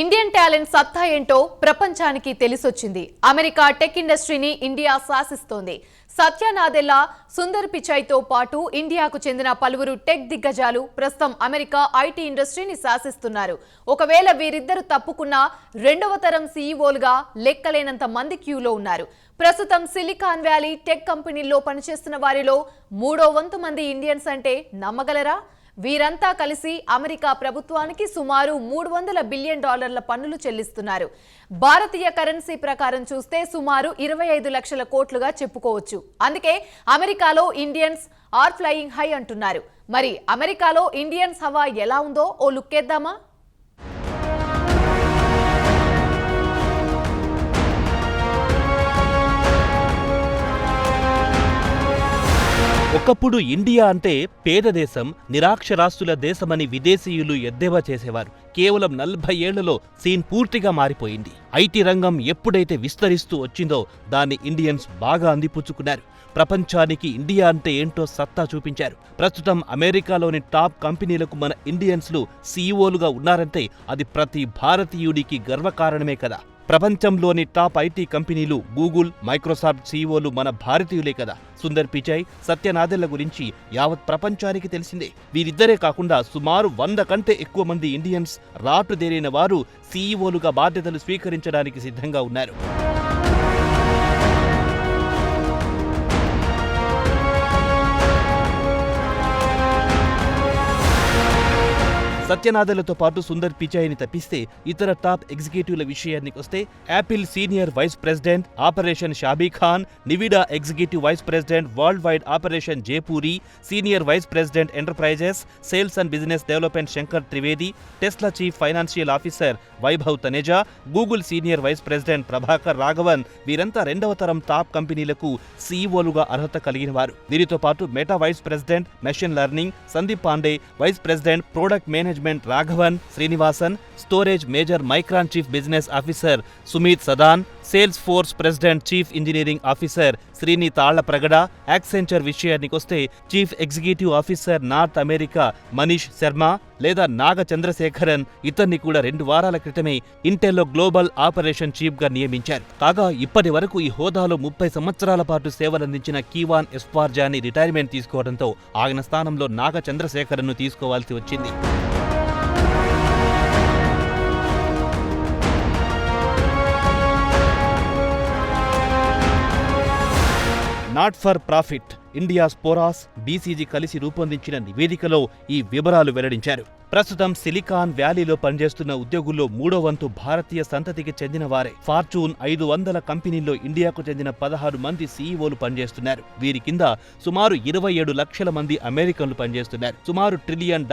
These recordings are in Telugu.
ఇండియన్ టాలెంట్ సత్తా ఏంటో ప్రపంచానికి తెలిసొచ్చింది. అమెరికా టెక్ ఇండస్ట్రీని ఇండియా శాసిస్తోంది. సత్య నాదెల్లా, సుందర్ పిచాయ్తో పాటు ఇండియాకు చెందిన పలువురు టెక్ దిగ్గజాలు ప్రస్తుతం అమెరికా ఐటీ ఇండస్ట్రీని శాసిస్తున్నారు. ఒకవేళ వీరిద్దరు తప్పుకున్నా రెండవ తరం సీఈఓలుగా లెక్కలేనంత మంది క్యూలో ఉన్నారు. ప్రస్తుతం సిలికాన్ వ్యాలీ టెక్ కంపెనీల్లో పనిచేస్తున్న వారిలో 3వ వంతు మంది ఇండియన్స్ అంటే నమ్మగలరా? వీరంతా కలిసి అమెరికా ప్రభుత్వానికి సుమారు $300 బిలియన్ పన్నులు చెల్లిస్తున్నారు. భారతీయ కరెన్సీ ప్రకారం చూస్తే సుమారు 25 లక్షల కోట్లుగా చెప్పుకోవచ్చు. అందుకే అమెరికాలో ఇండియన్స్ ఆర్ ఫ్లయింగ్ హై అంటున్నారు. మరి అమెరికాలో ఇండియన్స్ హవా ఎలా ఉందో ఓ లుక్కేద్దామా? ఒకప్పుడు ఇండియా అంటే పేద దేశం, నిరాక్షరాస్యుల దేశమని విదేశీయులు ఎద్దేవా చేసేవారు. కేవలం 40 ఏళ్లలో సీన్ పూర్తిగా మారిపోయింది. ఐటీ రంగం ఎప్పుడైతే విస్తరిస్తూ వచ్చిందో దాన్ని ఇండియన్స్ బాగా అందిపుచ్చుకున్నారు. ప్రపంచానికి ఇండియా అంటే ఏంటో సత్తా చూపించారు. ప్రస్తుతం అమెరికాలోని టాప్ కంపెనీలకు మన ఇండియన్స్లు సీఈఓలుగా ఉన్నారంటే అది ప్రతి భారతీయుడికి గర్వకారణమే కదా. ప్రపంచంలోని టాప్ ఐటీ కంపెనీలు గూగుల్, మైక్రోసాఫ్ట్ సీఈఓలు మన భారతీయులే కదా. సుందర్ పిచాయ్, సత్య నాదెళ్ల గురించి యావత్ ప్రపంచానికి తెలిసిందే. వీరిద్దరే కాకుండా సుమారు 100 కంటే ఎక్కువ మంది ఇండియన్స్ రాటుదేరిన వారు సీఈఓలుగా బాధ్యతలు స్వీకరించడానికి సిద్ధంగా ఉన్నారు. సత్యనాదెళ్లతో పాటు సుందర్ పిచాయ్ని తప్పిస్తే ఇతర టాప్ ఎగ్జిక్యూటివ్ల విషయానికొస్తే Apple senior vice president operation Sabih Khan, Nvidia executive vice president worldwide operation Jay Puri, senior vice president enterprises, sales and business development Shankar Trivedi, Tesla chief financial officer Vaibhav Taneja, Google senior vice president Prabhakar Raghavan వీరంతా రెండవ తరం టాప్ కంపెనీలకు సీఈఓలుగా అర్హత కలిగిన వారు. వీరితో పాటు Meta vice president machine learning Sandeep Pandey, vice president product management Raghavan Srinivasan, storage major Micron chief business officer Sumit Sadana, Salesforce president chief engineering officer Srini Tallapragada, Accenture విషయానికొస్తే chief executive officer North America Manish Sharma లేదా నాగ చంద్రశేఖరన్ ఇతన్ని కూడా 2 వారాల క్రితమే ఇంటెల్లో గ్లోబల్ ఆపరేషన్ చీఫ్ గా నియమించారు. కాగా ఇప్పటి వరకు ఈ హోదాలో 30 సంవత్సరాల పాటు సేవలందించిన కీవాన్ ఎస్పార్జాని రిటైర్మెంట్ తీసుకోవడంతో ఆయన స్థానంలో నాగ చంద్రశేఖరన్ను తీసుకోవాల్సి వచ్చింది. Not for profit Indiaspora, BCG కలిసి రూపొందించిన నివేదికలో ఈ వివరాలు వెల్లడించారు. ప్రస్తుతం సిలికాన్ వ్యాలీలో పనిచేస్తున్న ఉద్యోగుల్లో 3వ వంతు భారతీయ సంతతికి చెందిన వారే. ఫార్చ్యూన్ 500 కంపెనీల్లో ఇండియాకు చెందిన 16 మంది సీఈఓలు పనిచేస్తున్నారు. వీరి కింద సుమారు 27 లక్షల మంది అమెరికన్లు పనిచేస్తున్నారు. సుమారు $1 ట్రిలియన్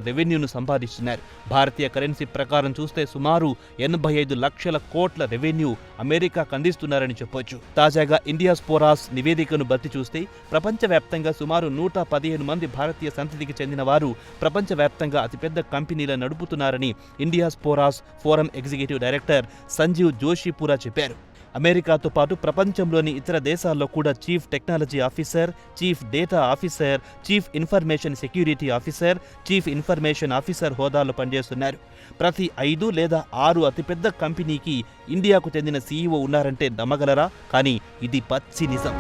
రెవెన్యూను సంపాదిస్తున్నారు. భారతీయ కరెన్సీ ప్రకారం చూస్తే సుమారు 85 లక్షల కోట్ల రెవెన్యూ అమెరికాకు అందిస్తున్నారని చెప్పొచ్చు. తాజాగా ఇండియా స్పోరాస్ నివేదికను బట్టి చూస్తే ప్రపంచవ్యాప్తంగా సుమారు 115 మంది భారతీయ సంతతికి చెందిన వారు ప్రపంచవ్యాప్తంగా అతిపెద్ద కంపెనీలను నడుపుతున్నారని Indiaspora forum executive director Sanjeev Joshipura చెప్పారు. అమెరికాతో పాటు ప్రపంచంలోని ఇతర దేశాల్లో కూడా chief technology officer, chief data officer, chief information security officer, chief information officer హోదాలో పనిచేస్తున్నారు. ప్రతి 5 లేదా 6 అతిపెద్ద కంపెనీకి ఇండియాకు చెందిన సీఈఓ ఉన్నారంటే నమ్మగలరా? కానీ ఇది పచ్చి నిజం.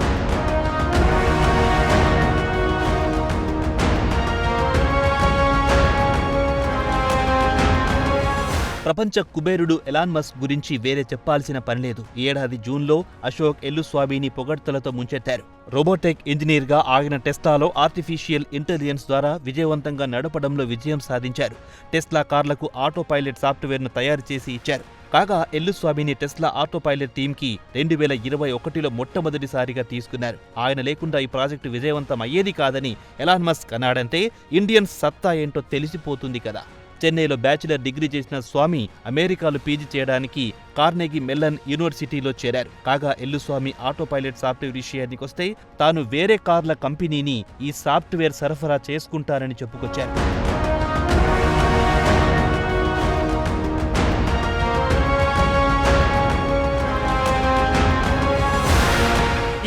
ప్రపంచ కుబేరుడు ఎలాన్ మస్క్ గురించి వేరే చెప్పాల్సిన పనిలేదు. ఈ ఏడాది జూన్లో అశోక్ ఎల్లుస్వామిని పొగడ్తలతో ముంచెత్తారు. రోబోటిక్ ఇంజనీర్గా ఆయన టెస్లాలో ఆర్టిఫిషియల్ ఇంటెలిజెన్స్ ద్వారా విజయవంతంగా నడపడంలో విజయం సాధించారు. టెస్లా కార్లకు ఆటో పైలట్ సాఫ్ట్వేర్ను తయారు చేసి ఇచ్చారు. కాగా ఎల్లుస్వామిని టెస్లా ఆటో పైలట్ టీంకి 2021లో మొట్టమొదటిసారిగా తీసుకున్నారు. ఆయన లేకుండా ఈ ప్రాజెక్టు విజయవంతం అయ్యేది కాదని ఎలాన్ మస్క్ అన్నాడంటే ఇండియన్స్ సత్తా ఏంటో తెలిసిపోతుంది కదా. చెన్నైలో బ్యాచిలర్ డిగ్రీ చేసిన స్వామి అమెరికాలో పీజీ చేయడానికి కార్నెగీ మెల్లన్ యూనివర్సిటీలో చేరారు. కాగా ఎల్లుస్వామి ఆటో పైలట్ సాఫ్ట్వేర్ విషయానికొస్తే తాను వేరే కార్ల కంపెనీని ఈ సాఫ్ట్వేర్ సరఫరా చేసుకుంటానని చెప్పుకొచ్చారు.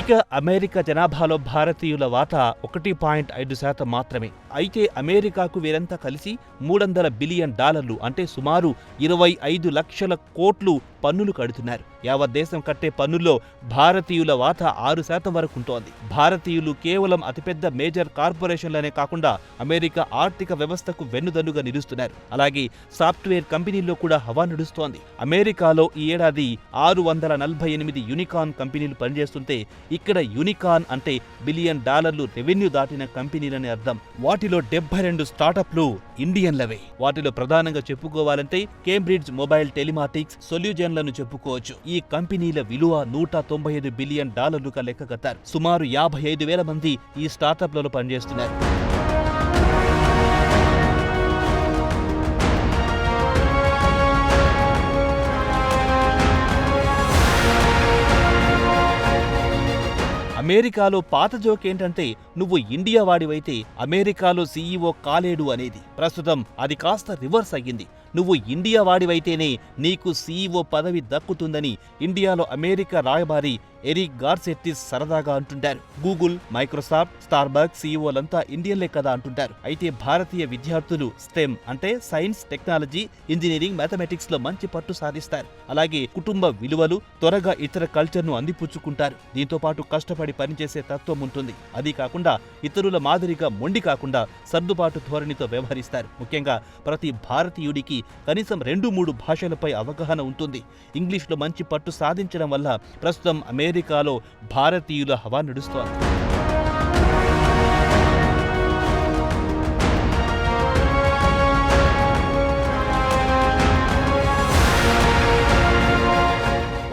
ఇక అమెరికా జనాభాలో భారతీయుల వాటా 1.5% మాత్రమే. అయితే అమెరికాకు వీరంతా కలిసి $300 బిలియన్ అంటే సుమారు 25 లక్షల కోట్లు పన్నులు కడుతున్నారు. యావత్ దేశం కట్టే పన్నుల్లో భారతీయుల వాటా 6% వరకు ఉంటోంది. భారతీయులు కేవలం అతిపెద్ద మేజర్ కార్పొరేషన్లనే కాకుండా అమెరికా ఆర్థిక వ్యవస్థకు వెన్నుదన్నుగా నిలుస్తున్నారు. అలాగే సాఫ్ట్వేర్ కంపెనీల్లో కూడా హవా నడుస్తోంది. అమెరికాలో ఈ ఏడాది 648 యూనికార్న్ కంపెనీలు పనిచేస్తుంటే ఇక్కడ యూనికార్న్ అంటే $1 బిలియన్ రెవెన్యూ దాటిన కంపెనీలని అర్థం. వాటిలో 72 స్టార్టప్లు ఇండియన్లవే. వాటిలో ప్రధానంగా చెప్పుకోవాలంటే కేంబ్రిడ్జ్ మొబైల్ టెలిమాటిక్స్ సొల్యూషన్లను చెప్పుకోవచ్చు. ఈ కంపెనీల విలువ $195 బిలియన్ లెక్క కట్టారు. సుమారు 55,000 మంది ఈ స్టార్టప్లలో పనిచేస్తున్నారు. అమెరికాలో పాత జోక్ ఏంటంటే నువ్వు ఇండియా వాడివైతే అమెరికాలో సీఈఓ కాలేడు అనేది. ప్రస్తుతం అది కాస్త రివర్స్ అయ్యింది. నువ్వు ఇండియా వాడివైతేనే నీకు సీఈఓ పదవి దక్కుతుందని ఇండియాలో అమెరికా రాయబారి ఎరిక్ గార్సెట్టిస్ సరదాగా అంటుంటారు. గూగుల్, మైక్రోసాఫ్ట్, స్టార్బక్స్ సీఈఓలంతా ఇండియన్లే కదా అంటుంటారు. అయితే భారతీయ విద్యార్థులు స్టెమ్ అంటే సైన్స్, టెక్నాలజీ, ఇంజనీరింగ్, మ్యాథమెటిక్స్ లో మంచి పట్టు సాధిస్తారు. అలాగే కుటుంబ విలువలు, త్వరగా ఇతర కల్చర్ను అందిపుచ్చుకుంటారు. దీంతో పాటు కష్టపడి పనిచేసే తత్వం ఉంటుంది. అది కాకుండా ఇతరుల మాదిరిగా మొండి కాకుండా సర్దుబాటు ధోరణితో వ్యవహరిస్తారు. ముఖ్యంగా ప్రతి భారతీయుడికి కనీసం 2-3 భాషలపై అవగాహన ఉంటుంది. ఇంగ్లీష్లో మంచి పట్టు సాధించడం వల్ల ప్రస్తుతం అమెరికాలో భారతీయుల హవా నడుస్తోంది.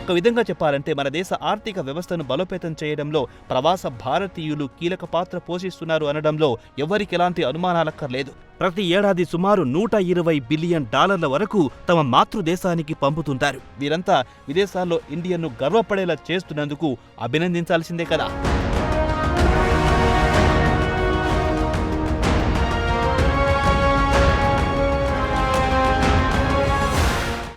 ఒక విధంగా చెప్పాలంటే మన దేశ ఆర్థిక వ్యవస్థను బలోపేతం చేయడంలో ప్రవాస భారతీయులు కీలక పాత్ర పోషిస్తున్నారు అనడంలో ఎవరికి ఎలాంటి అనుమానాలక్కర్లేదు. ప్రతి ఏడాది సుమారు $120 బిలియన్ వరకు తమ మాతృదేశానికి పంపుతుంటారు. వీరంతా విదేశాల్లో ఇండియన్ను గర్వపడేలా చేస్తున్నందుకు అభినందించాల్సిందే కదా.